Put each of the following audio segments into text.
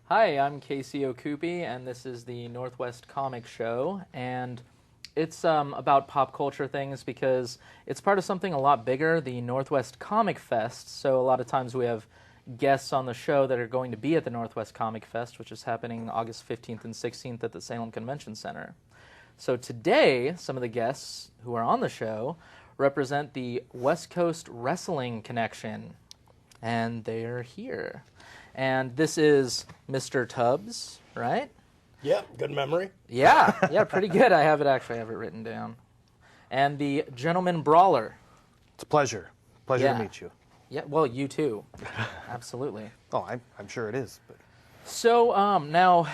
Hi, I'm Casey Okupi, and this is the Northwest Comic Show, and it's about pop culture things because it's part of something a lot bigger, the Northwest Comic Fest. So a lot of times we have guests on the show that are going to be at the Northwest Comic Fest, which is happening August 15th and 16th at the Salem Convention Center. So today, some of the guests who are on the show represent the West Coast Wrestling Connection, and they're here. And this is Mr. Tubbs, right? Yep, good memory. Yeah, pretty good. I have it written down. And the gentleman Brawler. It's a pleasure. Pleasure to meet you. Yeah, well, you too. Absolutely. Oh, I'm sure it is. But So, now,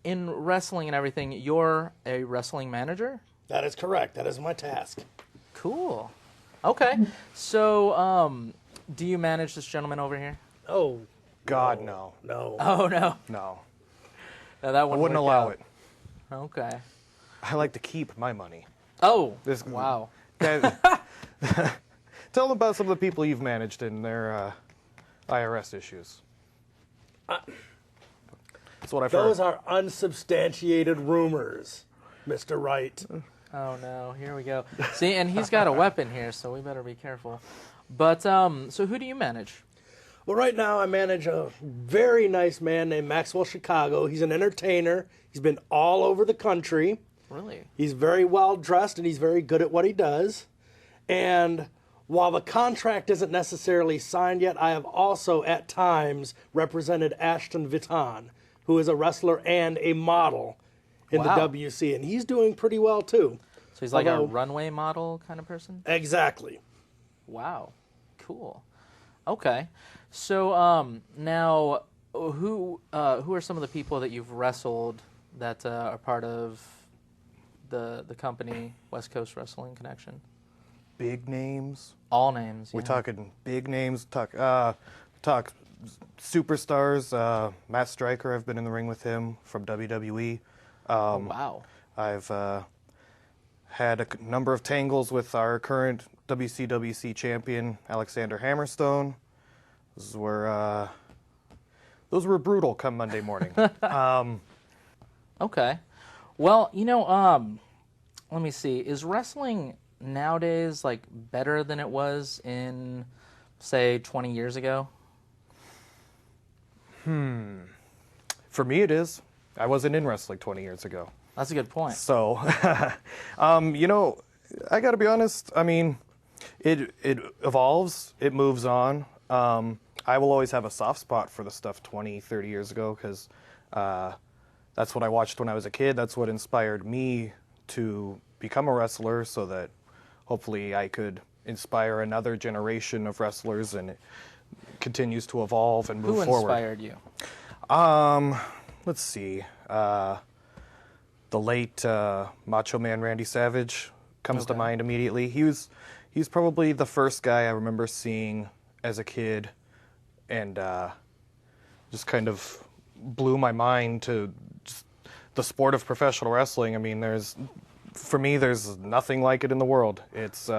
in wrestling and everything, you're a wrestling manager? That is correct. That is my task. Cool. Okay. So, do you manage this gentleman over here? Oh, God, no. no. Oh, no. No. That I wouldn't allow it. Okay. I like to keep my money. Oh, This- wow. Tell them about some of the people you've managed in their IRS issues. That's what I've Those heard. are unsubstantiated rumors, Mr. Wright. Oh, no. Here we go. See, and he's got a weapon here, so we better be careful. But, so who do you manage? Well, right now I manage a very nice man named Maxwell Chicago. He's an entertainer. He's been all over the country. Really? He's very well dressed and he's very good at what he does. And while the contract isn't necessarily signed yet, I have also at times represented Ashton Vitton, who is a wrestler and a model in the Wow. WC, and he's doing pretty well too. So he's like a Although- runway model kind of person? Exactly. Wow. Cool. Okay. So, now, who are some of the people that you've wrestled that are part of the company West Coast Wrestling Connection? Big names. All names. We're yeah. talking big names. Talk superstars. Matt Stryker, I've been in the ring with him from WWE. Oh, wow. I've had a number of tangles with our current WCWC champion, Alexander Hammerstone. Those were brutal come Monday morning. Okay. Well, let me see. Is wrestling nowadays like better than it was in, say, 20 years ago? For me, it is. I wasn't in wrestling 20 years ago. That's a good point. So, I got to be honest. I mean, it evolves. It moves on. I will always have a soft spot for the stuff 20, 30 years ago because that's what I watched when I was a kid. That's what inspired me to become a wrestler so that hopefully I could inspire another generation of wrestlers and it continues to evolve and move Who forward. inspired you? Let's see. The late Macho Man Randy Savage comes to mind immediately. He's probably the first guy I remember seeing as a kid, and just kind of blew my mind to just the sport of professional wrestling. I mean, for me, there's nothing like it in the world. It's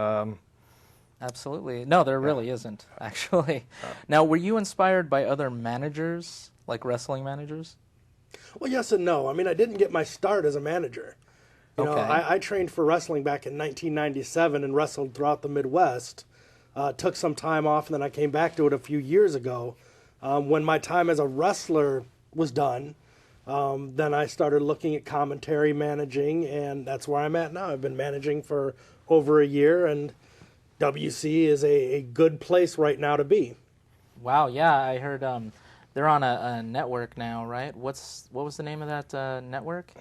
Absolutely. No, there really isn't, actually. Now, were you inspired by other managers, like wrestling managers? Well, yes and no. I mean, I didn't get my start as a manager. You know, I trained for wrestling back in 1997 and wrestled throughout the Midwest. Took some time off, and then I came back to it a few years ago. When my time as a wrestler was done, then I started looking at commentary managing, and that's where I'm at now. I've been managing for over a year, and WC is a good place right now to be. Wow, yeah, I heard they're on a network now, right? What was the name of that network?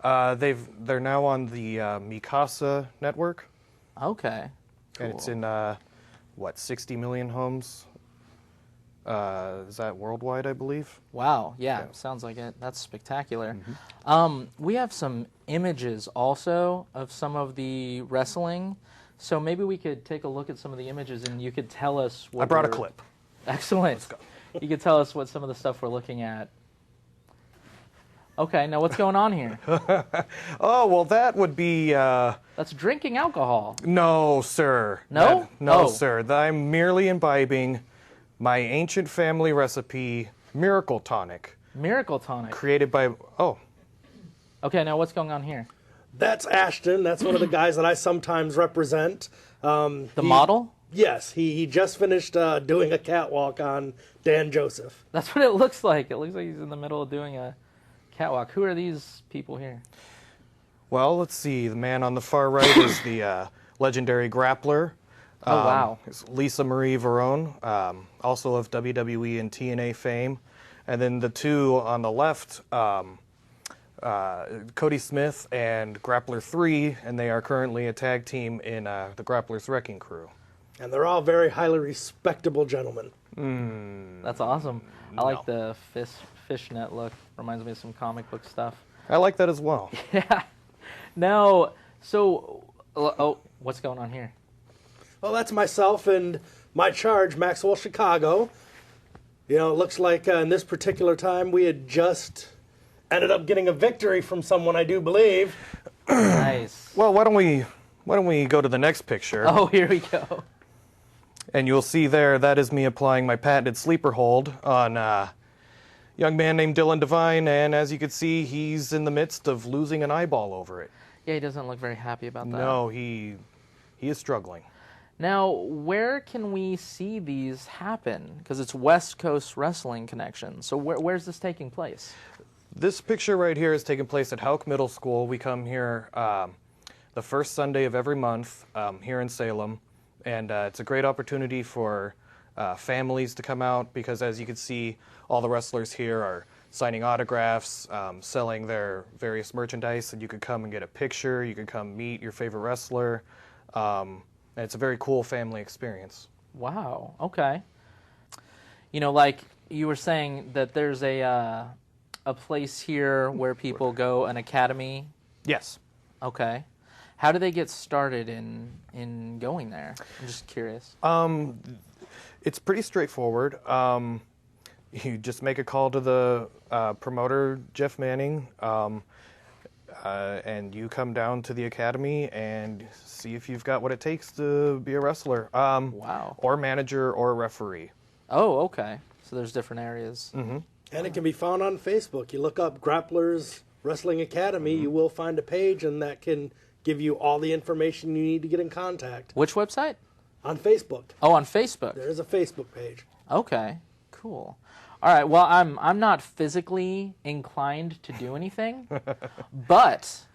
they're now on the Mikasa network. Okay. Cool. And it's in 60 million homes. Is that worldwide, I believe? Wow, yeah, sounds like it. That's spectacular. We have some images also of some of the wrestling, so maybe we could take a look at some of the images and you could tell us what I brought a clip. Excellent. Let's go. You could tell us what some of the stuff we're looking at. Okay, now what's going on here? Oh, well, that would be... That's drinking alcohol. No, sir. No? No, Oh. sir. I'm merely imbibing my ancient family recipe, Miracle Tonic. Miracle Tonic. Created by, Okay, now what's going on here? That's Ashton. That's one of the guys that I sometimes represent. The model? Yes, he just finished doing a catwalk on Dan Joseph. That's what it looks like. It looks like he's in the middle of doing a catwalk. Who are these people here? well, let's see. The man on the far right is the legendary grappler. Oh, wow. It's Lisa Marie Verone, also of WWE and TNA fame. And then the two on the left, Cody Smith and Grappler 3, and they are currently a tag team in the Grappler's Wrecking Crew. And they're all very highly respectable gentlemen. That's awesome. I like the fishnet look. Reminds me of some comic book stuff. I like that as well. Yeah. Now, so, what's going on here? Well, that's myself and my charge, Maxwell Chicago. You know, it looks like in this particular time we had just ended up getting a victory from someone, I do believe. Nice. Well, why don't we go to the next picture? Oh, here we go. And you'll see there, that is me applying my patented sleeper hold on a young man named Dylan Devine, and as you can see, he's in the midst of losing an eyeball over it. Yeah, he doesn't look very happy about that. No, he is struggling. Now, where can we see these happen? Because it's West Coast Wrestling Connection. So where's this taking place? This picture right here is taking place at Houck Middle School. We come here the first Sunday of every month here in Salem, and it's a great opportunity for families to come out because, as you can see, all the wrestlers here are signing autographs, selling their various merchandise, and you could come and get a picture. You could come meet your favorite wrestler. And it's a very cool family experience. Wow. Okay. You know, like you were saying that there's a place here where people go, an academy. Yes. Okay. How do they get started in going there? I'm just curious. It's pretty straightforward. You just make a call to the promoter, Jeff Manning, and you come down to the academy and see if you've got what it takes to be a wrestler. Wow. Or manager or referee. Oh, okay. So there's different areas. Mm-hmm. And it can be found on Facebook. You look up Grapplers Wrestling Academy, you will find a page, and that can give you all the information you need to get in contact. Which website? On Facebook. Oh, on Facebook. There is a Facebook page. Okay, cool. All right, well, I'm not physically inclined to do anything, but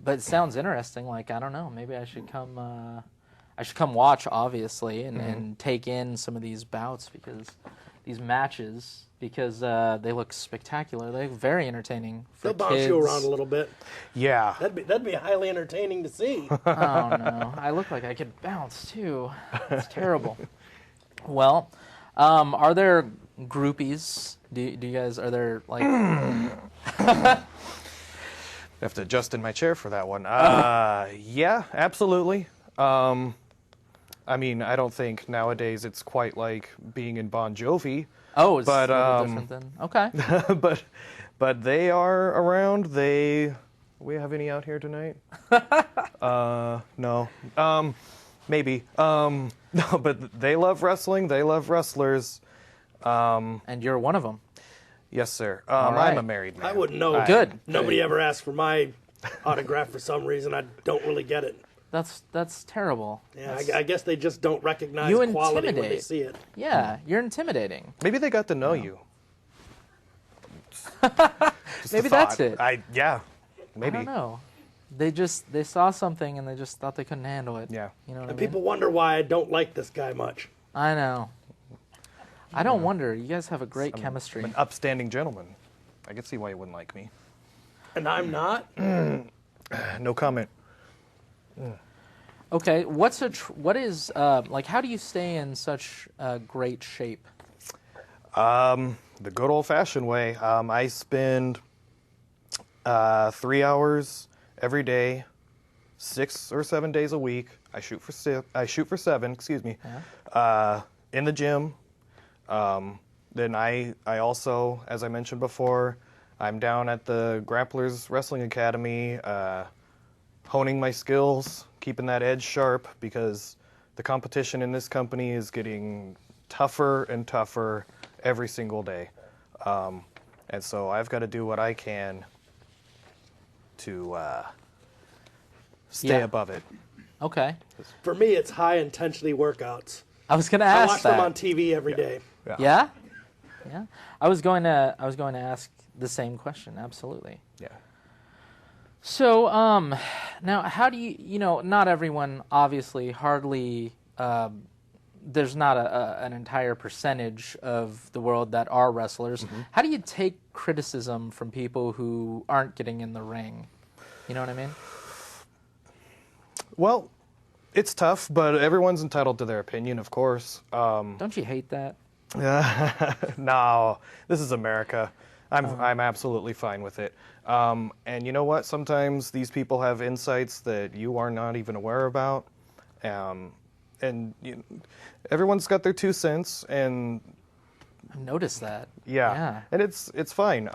it sounds interesting. Like, I don't know, maybe I should come watch, obviously, and take in some of these bouts these matches because they look spectacular. They look very entertaining for They'll kids. bounce you around a little bit. Yeah. That'd be highly entertaining to see. Oh no, I look like I could bounce too. It's terrible. Well, are there groupies? Do you guys, are there like... I have to adjust in my chair for that one. Yeah, absolutely. I mean, I don't think nowadays it's quite like being in Bon Jovi. Oh, it's a little different then. Okay. but they are around. We have any out here tonight? No. Maybe. No, but they love wrestling. They love wrestlers. And you're one of them. Yes, sir. right. I'm a married man. I wouldn't know. Good. Nobody ever asked for my autograph for some reason. I don't really get it. That's terrible. Yeah, I guess they just don't recognize You quality when they intimidate. see it. Yeah, you're intimidating. Maybe they got to know you. Just Maybe a that's thought. it. Yeah. Maybe. I don't know. They saw something and they just thought they couldn't handle it. Yeah. You know what And I mean? people wonder why I don't like this guy much. I know. I don't wonder. You guys have a great I'm chemistry. an upstanding gentleman. I can see why you wouldn't like me. And I'm not. No comment. Okay, what is like? How do you stay in such great shape? The good old-fashioned way. I spend 3 hours every day, 6 or 7 days a week. I shoot for 7. Excuse me. Yeah. In the gym. Then I also, as I mentioned before, I'm down at the Grapplers Wrestling Academy, honing my skills, keeping that edge sharp, because the competition in this company is getting tougher and tougher every single day. And so I've got to do what I can to stay above it. Okay. For me, it's high-intensity workouts. I was going to ask I watch them on TV every day. Yeah? Yeah. I was going to ask the same question. Absolutely. Yeah. So, now how do you know, not everyone, obviously, hardly, there's not an entire percentage of the world that are wrestlers. Mm-hmm. How do you take criticism from people who aren't getting in the ring? You know what I mean? Well, it's tough, but everyone's entitled to their opinion, of course. Don't you hate that? No, this is America. I'm absolutely fine with it. And you know what? Sometimes these people have insights that you are not even aware about. And everyone's got their 2 cents, and I've noticed that. Yeah. And it's fine.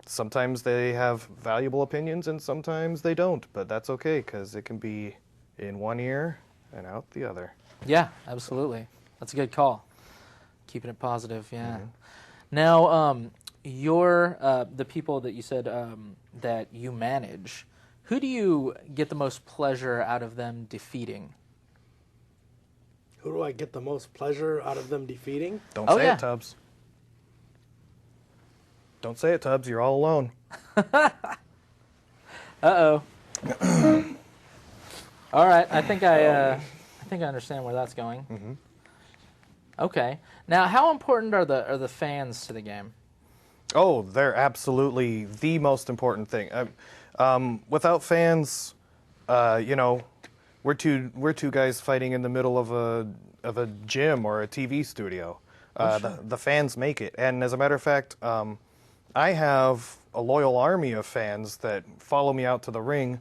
Sometimes they have valuable opinions, and sometimes they don't. But that's okay, because it can be in one ear and out the other. Yeah, absolutely. That's a good call. Keeping it positive. Yeah. Mm-hmm. Now, the people that you said that you manage, who do you get the most pleasure out of them defeating? Who do I get the most pleasure out of them defeating? Don't say it, Tubbs. Don't say it, Tubbs. You're all alone. Uh-oh. All right. I think I understand where that's going. Mm-hmm. Okay. Now, how important are the fans to the game? Oh, they're absolutely the most important thing. Without fans, we're two guys fighting in the middle of a gym or a TV studio. Sure. The fans make it, and as a matter of fact, I have a loyal army of fans that follow me out to the ring,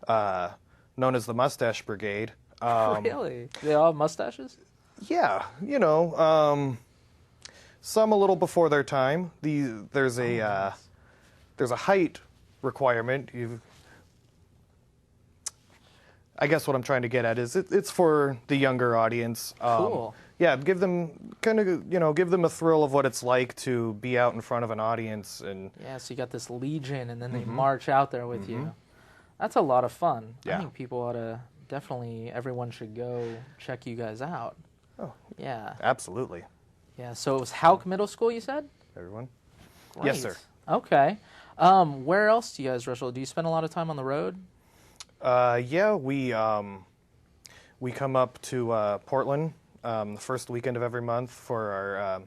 known as the Mustache Brigade. Really? They all have mustaches? Yeah, some a little before their time. There's a height requirement. I guess what I'm trying to get at is it's for the younger audience. Cool. Yeah, give them a thrill of what it's like to be out in front of an audience. And yeah, so you got this legion, and then they march out there with you. That's a lot of fun. Yeah. I think people ought to everyone should go check you guys out. Oh, yeah. Absolutely. Yeah, so it was Hauk Middle School, you said? Everyone? Great. Yes, sir. Okay. Where else do you guys wrestle? Do you spend a lot of time on the road? Yeah, we come up to Portland the first weekend of every month for our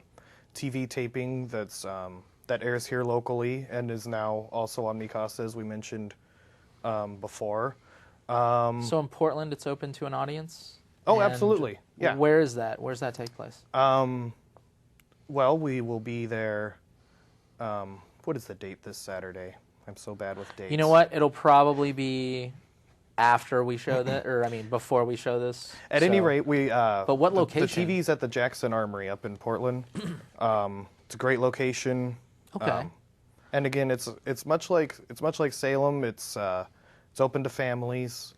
TV taping that airs here locally and is now also on Mikasa, as we mentioned before. So in Portland, it's open to an audience? Oh, absolutely. Yeah. Where is that? Where does that take place? Well, we will be there. What is the date this Saturday? I'm so bad with dates. You know what? It'll probably be after we show that, before we show this. At any rate, we. But what location? The TV's at the Jackson Armory up in Portland. It's a great location. Okay. And again, it's much like Salem. It's open to families.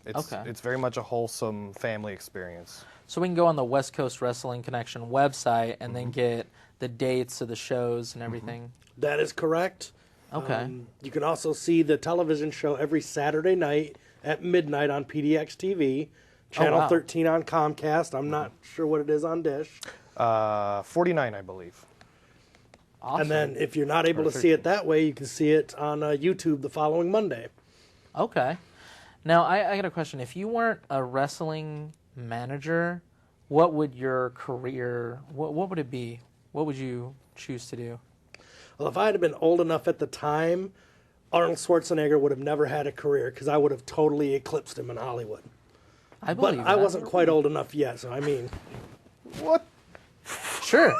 It's very much a wholesome family experience. So we can go on the West Coast Wrestling Connection website and then get the dates of the shows and everything. That is correct. Okay. You can also see the television show every Saturday night at midnight on PDX TV, Channel 13 on Comcast. I'm not sure what it is on Dish. 49, I believe. Awesome. And then if you're not able to see it that way, you can see it on YouTube the following Monday. Okay. Now, I got a question. If you weren't a wrestling manager, what would your career, what would it be? What would you choose to do? Well, if I had been old enough at the time, Arnold Schwarzenegger would have never had a career because I would have totally eclipsed him in Hollywood. I believe But I wasn't quite old enough yet, so I mean... What? Sure.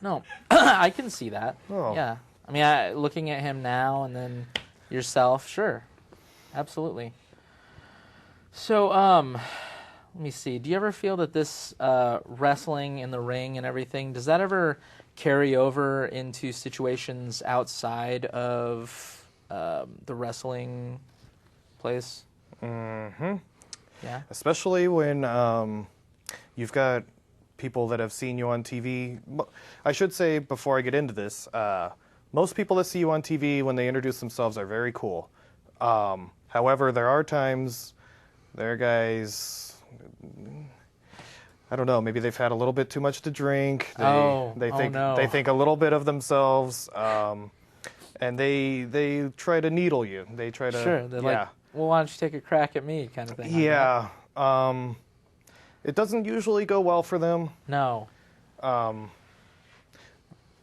No, I can see that. Oh. Yeah. I mean, looking at him now and then yourself, sure. Absolutely. So, let me see. Do you ever feel that this wrestling in the ring and everything, does that ever carry over into situations outside of the wrestling place? Mm-hmm. Yeah. Especially when you've got people that have seen you on TV, I should say before I get into this, most people that see you on TV when they introduce themselves are very cool. However, there are times, there are guys, I don't know, maybe they've had a little bit too much to drink. They think a little bit of themselves, and they try to needle you. They try to they're like, well, why don't you take a crack at me, kind of thing. Yeah. It doesn't usually go well for them. No. And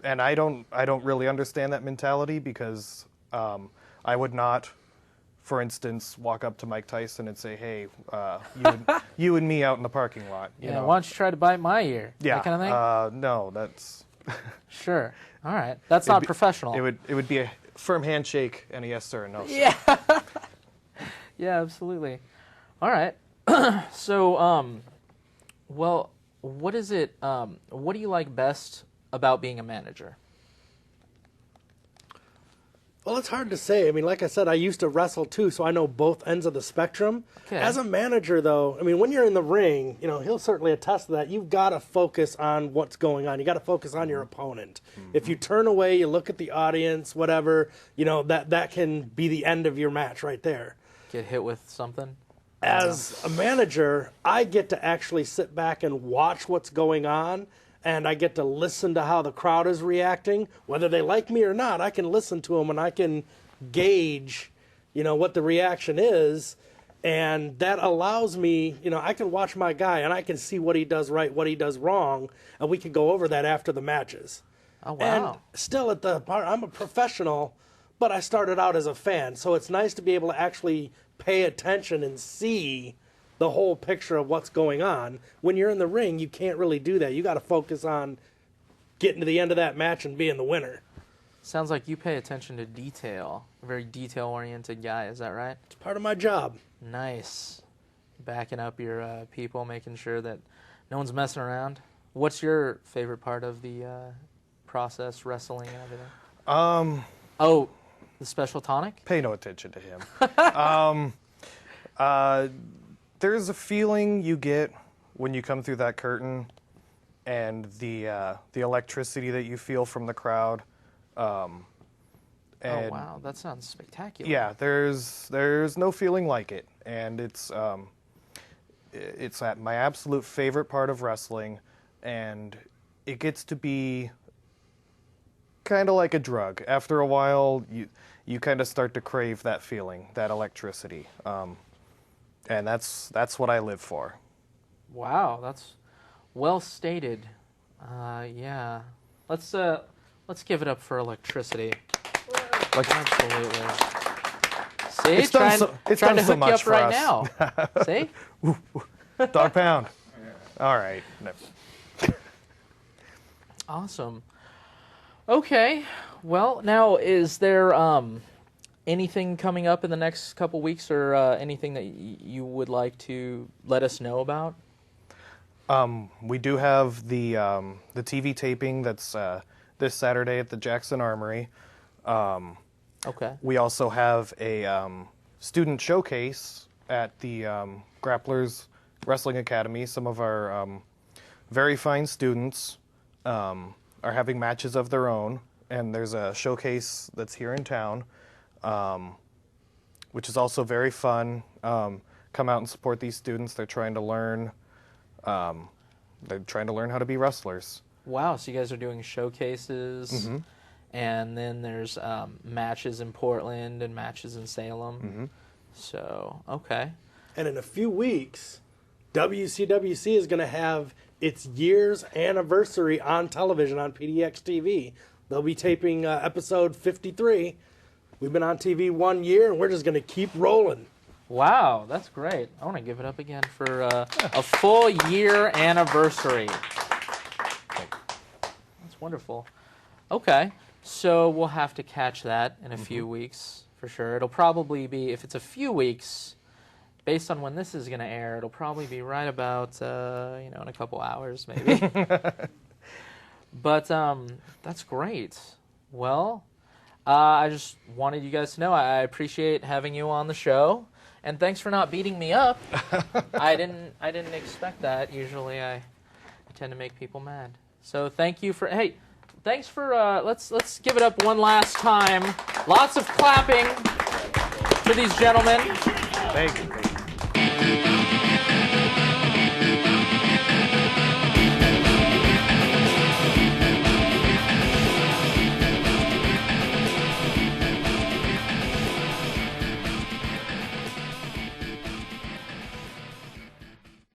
I don't really understand that mentality because I would not, for instance, walk up to Mike Tyson and say, "Hey, you and me out in the parking lot." You know? Why don't you try to bite my ear? Yeah. That kind of thing. No, that's sure. All right, that's not professional. It would be a firm handshake and a yes sir, no sir. Yeah. Yeah, absolutely. All right. So, well, what is it? What do you like best about being a manager? Well, it's hard to say. I mean, like I said, I used to wrestle too, so I know both ends of the spectrum. Okay. As a manager, though, I mean, when you're in the ring, he'll certainly attest to that. You've got to focus on what's going on. You got to focus on your opponent. Mm-hmm. If you turn away, you look at the audience, whatever, that can be the end of your match right there. Get hit with something? As a manager, I get to actually sit back and watch what's going on, and I get to listen to how the crowd is reacting. Whether they like me or not, I can listen to them, and I can gauge, what the reaction is, and that allows me, I can watch my guy, and I can see what he does right, what he does wrong, and we can go over that after the matches. Oh, wow. And still at the part, I'm a professional, but I started out as a fan, so it's nice to be able to actually pay attention and see the whole picture of what's going on. When you're in the ring, you can't really do that. You got to focus on getting to the end of that match and being the winner. Sounds like you pay attention to detail. A very detail-oriented guy, is that right? It's part of my job. Nice. Backing up your people, making sure that no one's messing around. What's your favorite part of the process, wrestling and everything? The special tonic? Pay no attention to him. There's a feeling you get when you come through that curtain, and the electricity that you feel from the crowd. Oh wow, that sounds spectacular. Yeah, there's no feeling like it, and it's my absolute favorite part of wrestling, and it gets to be kind of like a drug. After a while, you kind of start to crave that feeling, that electricity. And that's what I live for. Wow, that's well stated. Yeah, let's give it up for electricity. Absolutely. See, it's trying to hook so you much up for right us. now. See? Dog pound. All right. No. Awesome. Okay. Well, now is there anything coming up in the next couple weeks, or anything that you would like to let us know about? We do have the TV taping that's this Saturday at the Jackson Armory. Okay. We also have a student showcase at the Grapplers Wrestling Academy. Some of our very fine students are having matches of their own, and there's a showcase that's here in town, which is also very fun. Come out and support these students. They're trying to learn. They're trying to learn how to be wrestlers. Wow! So you guys are doing showcases, mm-hmm. and then there's matches in Portland and matches in Salem. Mm-hmm. So okay. And in a few weeks, WCWC is going to have its year's anniversary on television on PDX TV. They'll be taping episode 53. We've been on TV 1 year, and we're just going to keep rolling. Wow, that's great. I want to give it up again for a full year anniversary. That's wonderful. Okay, so we'll have to catch that in a few weeks for sure. It'll probably be, if it's a few weeks, based on when this is going to air, it'll probably be right about, in a couple hours maybe. But that's great. Well, I just wanted you guys to know I appreciate having you on the show, and thanks for not beating me up. I didn't expect that. Usually I tend to make people mad. So thank you for, hey, thanks for, let's give it up one last time. Lots of clapping for these gentlemen. Thank you.